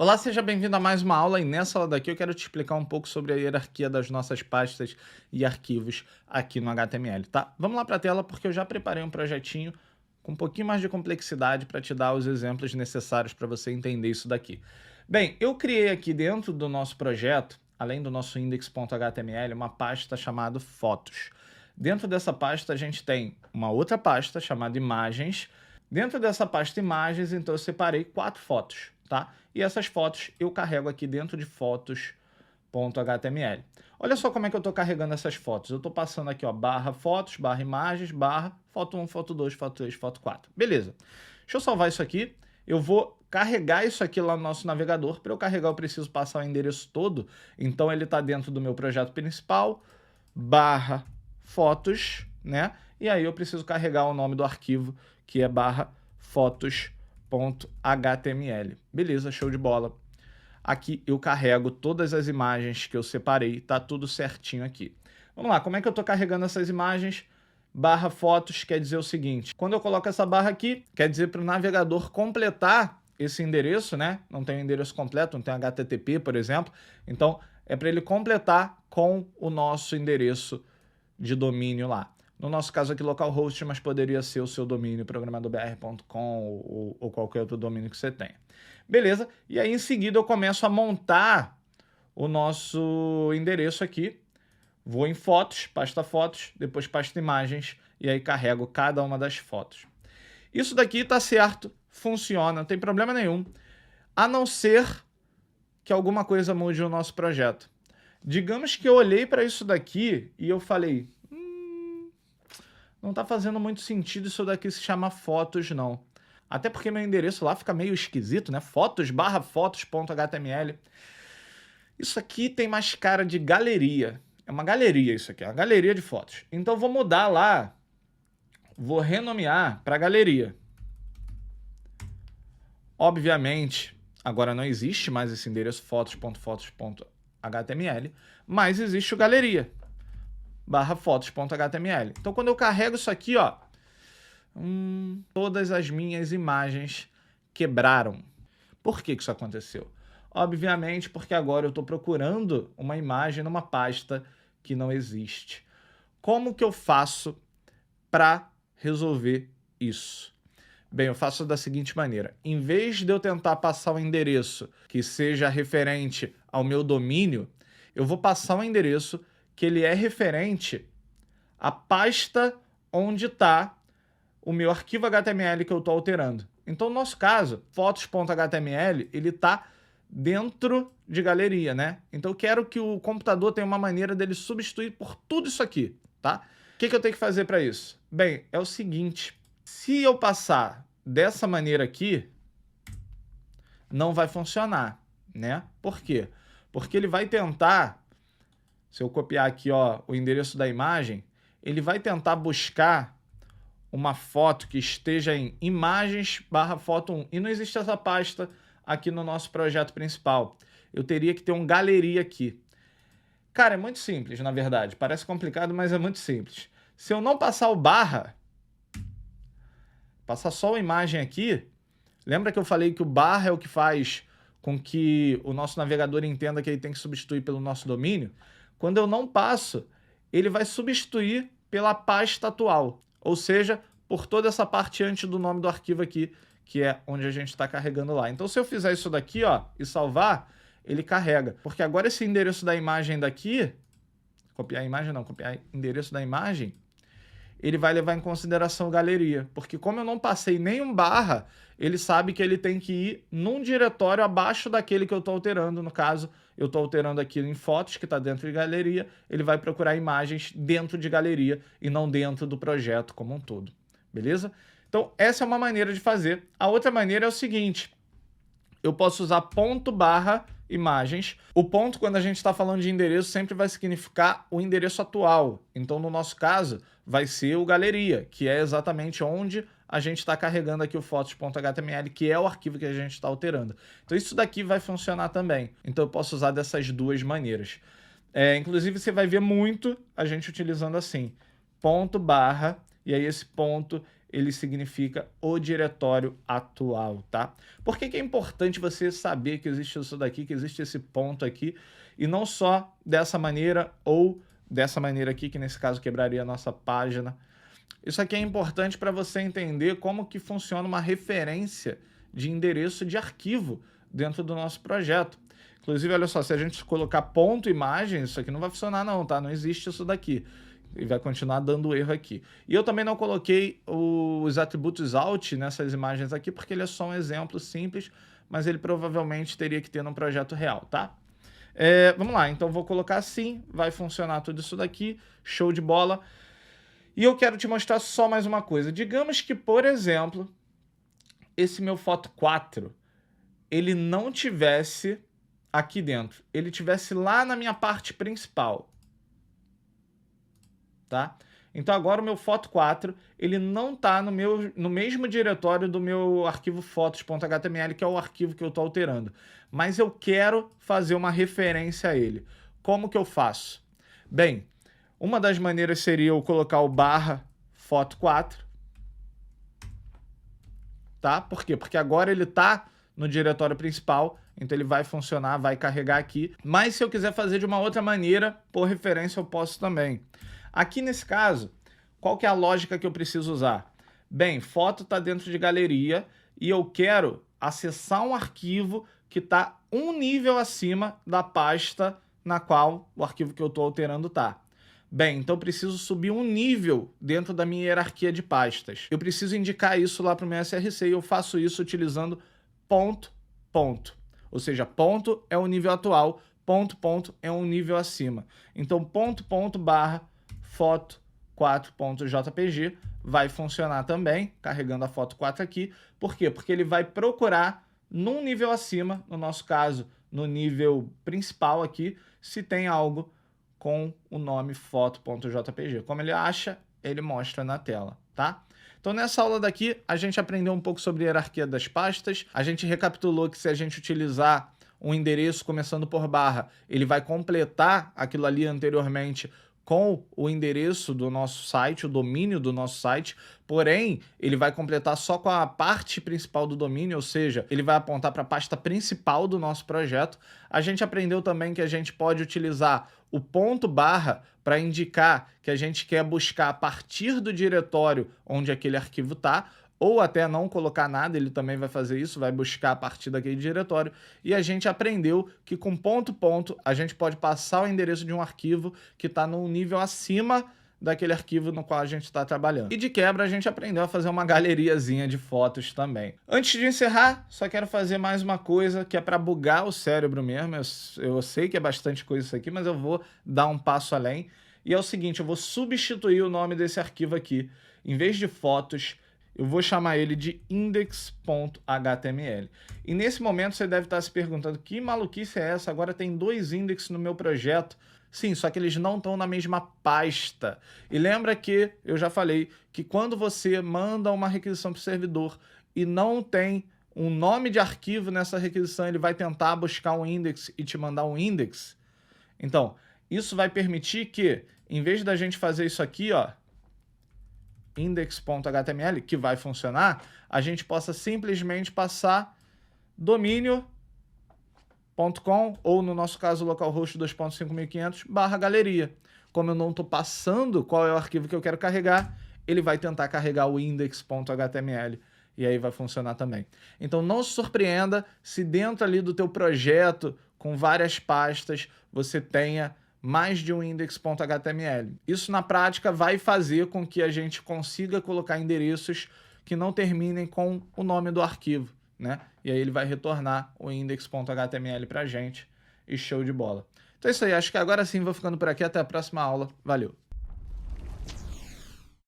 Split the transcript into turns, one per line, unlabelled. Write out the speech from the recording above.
Olá, seja bem-vindo a mais uma aula e nessa aula daqui eu quero te explicar um pouco sobre a hierarquia das nossas pastas e arquivos aqui no HTML, tá? Vamos lá para a tela porque eu já preparei um projetinho com um pouquinho mais de complexidade para te dar os exemplos necessários para você entender isso daqui. Bem, eu criei aqui dentro do nosso projeto, além do nosso index.html, uma pasta chamada fotos. Dentro dessa pasta a gente tem uma outra pasta chamada imagens. Dentro dessa pasta imagens, então eu separei 4 fotos, tá? E essas fotos eu carrego aqui dentro de fotos.html. Olha só como é que eu estou carregando essas fotos. Eu estou passando aqui, ó, barra fotos, barra imagens, barra foto 1, foto 2, foto 3, foto 4. Beleza. Deixa eu salvar isso aqui. Eu vou carregar isso aqui lá no nosso navegador. Para eu carregar, eu preciso passar o endereço todo. Então, ele está dentro do meu projeto principal, barra fotos, né? E aí eu preciso carregar o nome do arquivo, que é barra fotos.html. Beleza, show de bola. Aqui eu carrego todas as imagens que eu separei, tá tudo certinho aqui. Vamos lá, como é que eu estou carregando essas imagens? Barra fotos quer dizer o seguinte, quando eu coloco essa barra aqui, quer dizer para o navegador completar esse endereço, né? Não tem o endereço completo, não tem HTTP, por exemplo. Então, é para ele completar com o nosso endereço de domínio lá. No nosso caso aqui, localhost, mas poderia ser o seu domínio, programadobr.com ou qualquer outro domínio que você tenha. Beleza? E aí, em seguida, eu começo a montar o nosso endereço aqui. Vou em fotos, depois pasta imagens, e aí carrego cada uma das fotos. Isso daqui tá certo, funciona, não tem problema nenhum, a não ser que alguma coisa mude no nosso projeto. Digamos que eu olhei para isso daqui e eu falei, não está fazendo muito sentido isso daqui se chamar fotos, não. Até porque meu endereço lá fica meio esquisito, né? Fotos barra fotos.html. Isso aqui tem mais cara de galeria. É uma galeria isso aqui, é uma galeria de fotos. Então vou mudar lá, vou renomear para galeria. Obviamente, agora não existe mais esse endereço fotos.fotos.html, mas existe o galeria barra fotos.html. Então, quando eu carrego isso aqui, ó, todas as minhas imagens quebraram. Por que isso aconteceu? Obviamente, porque agora eu estou procurando uma imagem numa pasta que não existe. Como que eu faço para resolver isso? Bem, eu faço da seguinte maneira. Em vez de eu tentar passar um endereço que seja referente ao meu domínio, eu vou passar um endereço que ele é referente à pasta onde está o meu arquivo HTML que eu estou alterando. Então, no nosso caso, fotos.html, ele está dentro de galeria, né? Então, eu quero que o computador tenha uma maneira dele substituir por tudo isso aqui, tá? O que eu tenho que fazer para isso? Bem, é o seguinte, se eu passar dessa maneira aqui, não vai funcionar, né? Por quê? Porque ele vai tentar, se eu copiar aqui, ó, o endereço da imagem, ele vai tentar buscar uma foto que esteja em imagens barra foto 1. E não existe essa pasta aqui no nosso projeto principal. Eu teria que ter um galeria aqui. Cara, é muito simples, na verdade. Parece complicado, mas é muito simples. Se eu não passar o barra, passar só a imagem aqui, lembra que eu falei que o barra é o que faz com que o nosso navegador entenda que ele tem que substituir pelo nosso domínio? Quando eu não passo, ele vai substituir pela pasta atual, ou seja, por toda essa parte antes do nome do arquivo aqui, que é onde a gente está carregando lá. Então, se eu fizer isso daqui, ó, e salvar, ele carrega. Porque agora esse endereço da imagem daqui, copiar a imagem não, copiar endereço da imagem, ele vai levar em consideração galeria, porque como eu não passei nenhum barra, ele sabe que ele tem que ir num diretório abaixo daquele que eu estou alterando. No caso, eu estou alterando aqui em fotos, que está dentro de galeria, ele vai procurar imagens dentro de galeria e não dentro do projeto como um todo, beleza? Então, essa é uma maneira de fazer. A outra maneira é o seguinte, eu posso usar ponto barra imagens. O ponto, quando a gente está falando de endereço, sempre vai significar o endereço atual. Então, no nosso caso, vai ser o galeria, que é exatamente onde a gente está carregando aqui o fotos.html, que é o arquivo que a gente está alterando. Então, isso daqui vai funcionar também. Então, eu posso usar dessas duas maneiras. Inclusive, você vai ver muito a gente utilizando assim, ponto barra, e aí esse ponto ele significa o diretório atual, tá? Por que que é importante você saber que existe isso daqui, que existe esse ponto aqui, e não só dessa maneira ou dessa maneira aqui, que nesse caso quebraria a nossa página. Isso aqui é importante para você entender como que funciona uma referência de endereço de arquivo dentro do nosso projeto. Inclusive, olha só, se a gente colocar ponto imagem, isso aqui não vai funcionar não, tá? Não existe isso daqui. E vai continuar dando erro aqui. E eu também não coloquei os atributos alt nessas imagens aqui, porque ele é só um exemplo simples, mas ele provavelmente teria que ter num projeto real, tá? Vamos lá, então vou colocar assim, vai funcionar tudo isso daqui, show de bola. E eu quero te mostrar só mais uma coisa. Digamos que, por exemplo, esse meu foto 4, ele não tivesse aqui dentro, ele tivesse lá na minha parte principal, tá? Então agora o meu foto 4, ele não está no mesmo diretório do meu arquivo fotos.html, que é o arquivo que eu estou alterando. Mas eu quero fazer uma referência a ele. Como que eu faço? Bem, uma das maneiras seria eu colocar o barra foto 4, tá? Por quê? Porque agora ele está no diretório principal, então ele vai funcionar, vai carregar aqui. Mas se eu quiser fazer de uma outra maneira, por referência eu posso também. Aqui nesse caso, qual que é a lógica que eu preciso usar? Bem, foto está dentro de galeria e eu quero acessar um arquivo que está um nível acima da pasta na qual o arquivo que eu estou alterando está. Bem, então eu preciso subir um nível dentro da minha hierarquia de pastas. Eu preciso indicar isso lá para o meu SRC e eu faço isso utilizando ponto, ponto. Ou seja, ponto é o nível atual, ponto, ponto é um nível acima. Então, ponto, ponto, barra, foto 4.jpg vai funcionar também, carregando a foto 4 aqui. Por quê? Porque ele vai procurar num nível acima, no nosso caso, no nível principal aqui, se tem algo com o nome foto.jpg. Como ele acha, ele mostra na tela, tá? Então, nessa aula daqui, a gente aprendeu um pouco sobre a hierarquia das pastas. A gente recapitulou que se a gente utilizar um endereço começando por barra, ele vai completar aquilo ali anteriormente com o endereço do nosso site, o domínio do nosso site, porém, ele vai completar só com a parte principal do domínio, ou seja, ele vai apontar para a pasta principal do nosso projeto. A gente aprendeu também que a gente pode utilizar o ponto barra para indicar que a gente quer buscar a partir do diretório onde aquele arquivo está, ou até não colocar nada, ele também vai fazer isso, vai buscar a partir daquele diretório. E a gente aprendeu que com ponto, ponto, a gente pode passar o endereço de um arquivo que está num nível acima daquele arquivo no qual a gente está trabalhando. E de quebra, a gente aprendeu a fazer uma galeriazinha de fotos também. Antes de encerrar, só quero fazer mais uma coisa que é para bugar o cérebro mesmo. Eu sei que é bastante coisa isso aqui, mas eu vou dar um passo além. E é o seguinte, eu vou substituir o nome desse arquivo aqui. Em vez de fotos, eu vou chamar ele de index.html. E nesse momento você deve estar se perguntando, que maluquice é essa? Agora tem 2 index no meu projeto. Sim, só que eles não estão na mesma pasta. E lembra que eu já falei que quando você manda uma requisição para o servidor e não tem um nome de arquivo nessa requisição, ele vai tentar buscar um index e te mandar um index. Então, isso vai permitir que, em vez da gente fazer isso aqui, ó, index.html, que vai funcionar, a gente possa simplesmente passar domínio.com ou, no nosso caso, localhost 2.5500 /galeria. Como eu não estou passando qual é o arquivo que eu quero carregar, ele vai tentar carregar o index.html e aí vai funcionar também. Então não se surpreenda se dentro ali do teu projeto, com várias pastas, você tenha mais de um index.html. Isso na prática vai fazer com que a gente consiga colocar endereços que não terminem com o nome do arquivo, né? E aí ele vai retornar o index.html para a gente e show de bola. Então é isso aí, acho que agora sim vou ficando por aqui, até a próxima aula. Valeu!